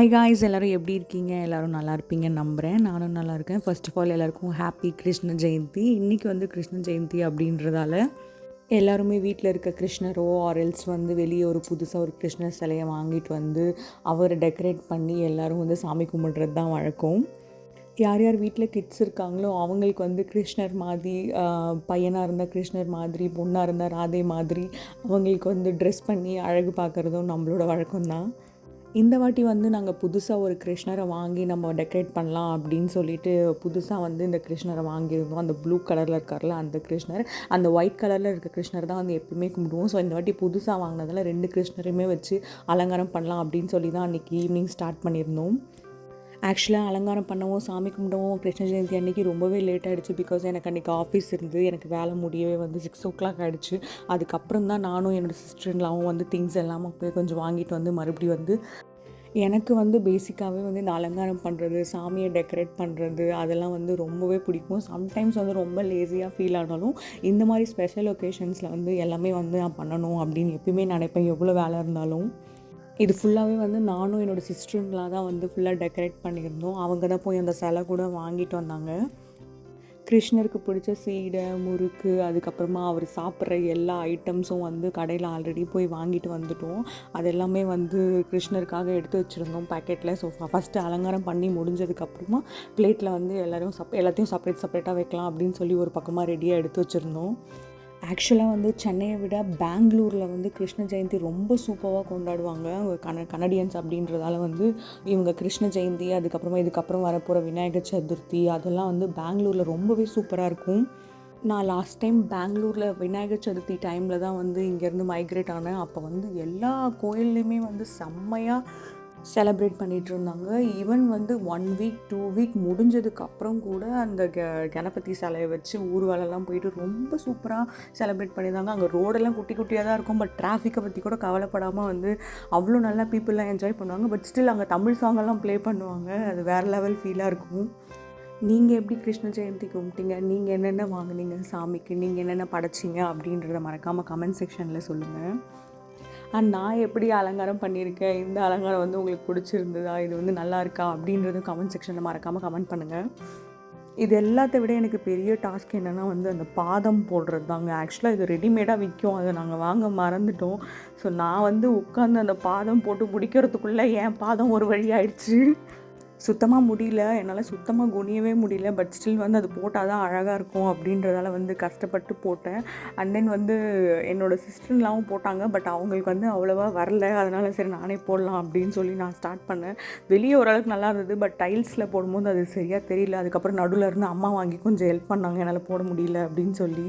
Hi guys, எல்லோரும் எப்படி இருக்கீங்க? எல்லோரும் நல்லா இருப்பீங்கன்னு நம்புகிறேன். நானும் நல்லா இருக்கேன். ஃபர்ஸ்ட் ஆஃப் ஆல் எல்லாருக்கும் ஹாப்பி கிருஷ்ண ஜெயந்தி. இன்றைக்கி வந்து கிருஷ்ண ஜெயந்தி அப்படின்றதால எல்லாருமே வீட்டில் இருக்க கிருஷ்ணரோ ஆரெல்ஸ் வந்து வெளியே ஒரு புதுசாக ஒரு கிருஷ்ணர் சிலையை வாங்கிட்டு வந்து அவரை டெக்கரேட் பண்ணி எல்லோரும் வந்து சாமி கும்பிட்றது தான் வழக்கம். யார் யார் வீட்டில் கிட்ஸ் இருக்காங்களோ அவங்களுக்கு வந்து கிருஷ்ணர் மாதிரி, பையனாக இருந்தால் கிருஷ்ணர் மாதிரி, பொண்ணாக இருந்தால் ராதே மாதிரி அவங்களுக்கு வந்து ட்ரெஸ் பண்ணி அழகு பார்க்குறதும் நம்மளோட வழக்கம்தான். இந்த வாட்டி வந்து நாங்கள் புதுசாக ஒரு கிருஷ்ணரை வாங்கி நம்ம டெக்கரேட் பண்ணலாம் அப்படின்னு சொல்லிட்டு புதுசாக வந்து இந்த கிருஷ்ணரை வாங்கியிருந்தோம். அந்த ப்ளூ கலரில் இருக்கார்ல அந்த கிருஷ்ணர், அந்த ஒயிட் கலரில் இருக்க கிருஷ்ணர் தான் வந்து எப்பவுமே கும்பிடுவோம். ஸோ இந்த வாட்டி புதுசாக வாங்கினதில் 2 கிருஷ்ணரையுமே வச்சு அலங்காரம் பண்ணலாம் அப்படின்னு சொல்லி தான் அன்றைக்கி ஈவினிங் ஸ்டார்ட் பண்ணியிருந்தோம். ஆக்சுவலாக அலங்காரம் பண்ணவும் சாமி கும்பிடவும் கிருஷ்ண ஜெயந்தி அன்றைக்கி ரொம்பவே லேட் ஆகிடுச்சு. பிகாஸ் எனக்கு அன்றைக்கி ஆஃபீஸ் இருந்து எனக்கு வேலை முடியவே வந்து 6 o'clock ஆகிடுச்சு. அதுக்கப்புறம் தான் நானும் என்னோடய சிஸ்டர்லாவும் வந்து திங்ஸ் எல்லாமே போய் கொஞ்சம் வாங்கிட்டு வந்து மறுபடியும் வந்து எனக்கு வந்து பேசிக்காகவே வந்து இந்த அலங்காரம் பண்ணுறது, சாமியை டெக்கரேட் பண்ணுறது அதெல்லாம் வந்து ரொம்பவே பிடிக்கும். சம்டைம்ஸ் வந்து ரொம்ப லேசியாக ஃபீல் ஆனாலும் இந்த மாதிரி ஸ்பெஷல் ஒகேஷன்ஸில் வந்து எல்லாமே வந்து நான் பண்ணணும் அப்படின்னு எப்பயுமே நினைப்பேன், எவ்வளோ வேலை இருந்தாலும். இது ஃபுல்லாகவே வந்து நானும் என்னோடய சிஸ்டர்லாம் தான் வந்து ஃபுல்லாக டெக்கரேட் பண்ணியிருந்தோம். அவங்க தான் போய் அந்த சிலை கூட வாங்கிட்டு வந்தாங்க. கிருஷ்ணருக்கு பிடிச்ச சீடை, முறுக்கு, அதுக்கப்புறமா அவர் சாப்பிட்ற எல்லா ஐட்டம்ஸும் வந்து கடையில் ஆல்ரெடி போய் வாங்கிட்டு வந்துட்டோம். அது எல்லாமே வந்து கிருஷ்ணருக்காக எடுத்து வச்சுருந்தோம் பேக்கெட்டில். ஸோ ஃபஸ்ட்டு அலங்காரம் பண்ணி முடிஞ்சதுக்கப்புறமா பிளேட்டில் வந்து எல்லாத்தையும் செப்பரேட்டாக வைக்கலாம் அப்படின்னு சொல்லி ஒரு பக்கமாக ரெடியாக எடுத்து வச்சுருந்தோம். ஆக்சுவலாக வந்து சென்னையை விட பெங்களூரில் வந்து கிருஷ்ண ஜெயந்தி ரொம்ப சூப்பராக கொண்டாடுவாங்க. கனடியன்ஸ் அப்படின்றதால வந்து இவங்க கிருஷ்ண ஜெயந்தி, இதுக்கப்புறம் வரப்போகிற விநாயகர் சதுர்த்தி அதெல்லாம் வந்து பெங்களூரில் ரொம்பவே சூப்பராக இருக்கும். நான் லாஸ்ட் டைம் பெங்களூரில் விநாயகர் சதுர்த்தி டைமில் தான் வந்து இங்கேருந்து மைக்ரேட் ஆனேன். அப்போ வந்து எல்லா கோயில்லையுமே வந்து செம்மையாக செலப்ரேட் பண்ணிகிட்டு இருந்தாங்க. ஈவன் வந்து 1 வீக் 2 வீக் முடிஞ்சதுக்கப்புறம் கூட அந்த கணபதி சிலையை வச்சு ஊர்வலம்லாம் போயிட்டு ரொம்ப சூப்பராக செலப்ரேட் பண்ணியிருந்தாங்க. அங்கே ரோடெல்லாம் குட்டி குட்டியாக தான் இருக்கும். பட் டிராஃபிக்கை பற்றி கூட கவலைப்படாமல் வந்து அவ்வளோ நல்லா பீப்புளெலாம் என்ஜாய் பண்ணுவாங்க. பட் ஸ்டில் அங்கே தமிழ் சாங்கெல்லாம் ப்ளே பண்ணுவாங்க. அது வேறு லெவல் ஃபீலாக இருக்கும். நீங்கள் எப்படி கிருஷ்ண ஜெயந்தி கும்பிட்டீங்க? நீங்கள் என்னென்ன வாங்கினீங்க சாமிக்கு? நீங்கள் என்னென்ன படைச்சிங்க அப்படின்றத மறக்காமல் கமெண்ட் செக்ஷனில் சொல்லுங்கள். நான் எப்படி அலங்காரம் பண்ணியிருக்கேன், இந்த அலங்காரம் வந்து உங்களுக்கு பிடிச்சிருந்ததா, இது வந்து நல்லா இருக்கா அப்படின்றதும் கமெண்ட் செக்ஷனில் மறக்காமல் கமெண்ட் பண்ணுங்கள். இது எல்லாத்த விட எனக்கு பெரிய டாஸ்க் என்னென்னா வந்து அந்த பாதம் போடுறது தாங்க. ஆக்சுவலாக இது ரெடிமேடாக விற்கும், அதை நாங்கள் வாங்க மறந்துட்டோம். ஸோ நான் வந்து உட்காந்து அந்த பாதம் போட்டு முடிக்கிறதுக்குள்ளே என் பாதம் ஒரு வழி ஆயிடுச்சு. சுத்தமாக முடியல, என்னால் சுத்தமாக குனியவே முடியல. பட் ஸ்டில் வந்து அது போட்டால் தான் அழகாக இருக்கும் அப்படின்றதால வந்து கஷ்டப்பட்டு போட்டேன். அண்ட் தென் வந்து என்னோடய சிஸ்டர்லாவும் போட்டாங்க. பட் அவங்களுக்கு வந்து அவ்வளோவா வரல. அதனால் சரி நானே போடலாம் அப்படின்னு சொல்லி நான் ஸ்டார்ட் பண்ணேன். வெளியே ஓரளவுக்கு நல்லா இருந்தது. பட் டைல்ஸில் போடும்போது அது சரியாக தெரியல. அதுக்கப்புறம் நடுவில் இருந்து அம்மா வாங்கி கொஞ்சம் ஹெல்ப் பண்ணாங்க, என்னால் போட முடியல அப்படின்னு சொல்லி.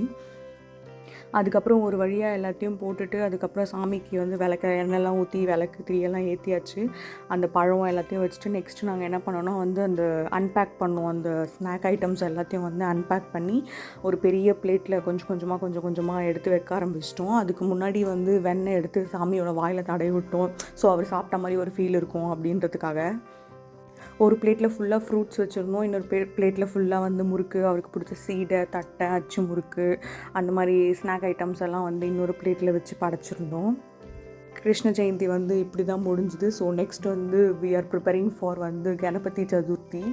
அதுக்கப்புறம் ஒரு வழியாக எல்லாத்தையும் போட்டுட்டு அதுக்கப்புறம் சாமிக்கு வந்து எண்ணெய்லாம் ஊற்றி விளக்கு திரியெல்லாம் ஏற்றியாச்சு. அந்த பழம் எல்லாத்தையும் வச்சுட்டு நெக்ஸ்ட்டு நாங்கள் என்ன பண்ணோன்னா வந்து அந்த அன்பேக் பண்ணோம். அந்த ஸ்நாக் ஐட்டம்ஸ் எல்லாத்தையும் வந்து அன்பேக் பண்ணி ஒரு பெரிய பிளேட்டில் கொஞ்சம் கொஞ்சமாக எடுத்து வைக்க ஆரம்பிச்சிட்டோம். அதுக்கு முன்னாடி வந்து வெண்ணெய் எடுத்து சாமியோட வாயில் தடவி விட்டோம். ஸோ அவர் சாப்பிட்ட மாதிரி ஒரு ஃபீல் இருக்கும் அப்படின்றதுக்காக. ஒரு பிளேட்டில் ஃபுல்லாக ஃப்ரூட்ஸ் வச்சுருந்தோம். இன்னொரு பிளேட்டில் ஃபுல்லாக வந்து முறுக்கு, அவருக்கு பிடிச்ச சீடை, தட்டை, அச்சு முறுக்கு, அந்த மாதிரி ஸ்நாக் ஐட்டம்ஸ் எல்லாம் வந்து இன்னொரு பிளேட்டில் வச்சு படைச்சிருந்தோம். கிருஷ்ண ஜெயந்தி வந்து இப்படி தான் முடிஞ்சுது. ஸோ நெக்ஸ்ட் வந்து வி ஆர் ப்ரிப்பேரிங் ஃபார் வந்து கணபதி சதுர்த்தி.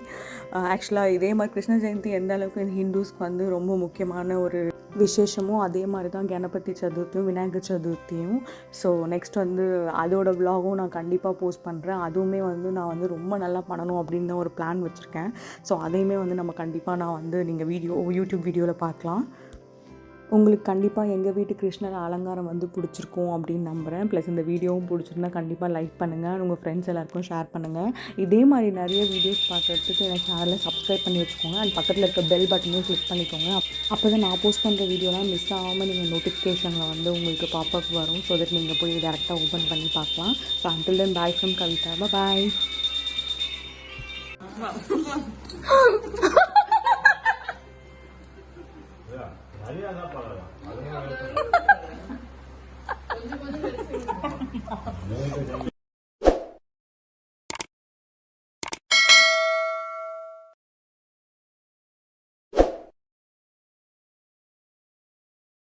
ஆக்சுவலாக இதே மாதிரி கிருஷ்ண ஜெயந்தி எந்த அளவுக்கு ஹிந்துஸ்க்கு வந்து ரொம்ப முக்கியமான ஒரு விசேஷமும் அதே மாதிரி தான் கணபதி சதுர்த்தியும் விநாயகர் சதுர்த்தியும். ஸோ நெக்ஸ்ட் வந்து அதோட விலாகும் நான் கண்டிப்பாக போஸ்ட் பண்ணுறேன். அதுவுமே வந்து நான் வந்து ரொம்ப நல்லா பண்ணணும் அப்படின்னு தான் ஒரு பிளான் வச்சுருக்கேன். ஸோ அதையுமே வந்து நம்ம கண்டிப்பாக நான் வந்து நீங்கள் யூடியூப் வீடியோவில் பார்க்கலாம். உங்களுக்கு கண்டிப்பாக எங்கள் வீட்டு கிருஷ்ணர் அலங்காரம் வந்து பிடிச்சிருக்கும் அப்படின்னு நம்புகிறேன். ப்ளஸ் இந்த வீடியோவும் பிடிச்சிருந்தா கண்டிப்பாக லைக் பண்ணுங்கள், உங்கள் ஃப்ரெண்ட்ஸ் எல்லாருக்கும் ஷேர் பண்ணுங்கள். இதே மாதிரி நிறைய வீடியோஸ் பார்க்குறதுக்கு எனக்கு சேனலை சப்ஸ்கிரைப் பண்ணி வச்சுக்கோங்க. அண்ட் பக்கத்தில் இருக்க பெல் பட்டனையும் கிளிக் பண்ணிக்கோங்க. அப்போ தான் நான் போஸ்ட் பண்ணுற வீடியோலாம் மிஸ் ஆகாமல் நீங்கள் நோட்டிஃபிகேஷனில் வந்து உங்களுக்கு பாப்பப் வரும். ஸோ தட் நீங்கள் போய் டேரெக்டாக ஓப்பன் பண்ணி பார்க்கலாம். So until then bye from Kavitha. Bye.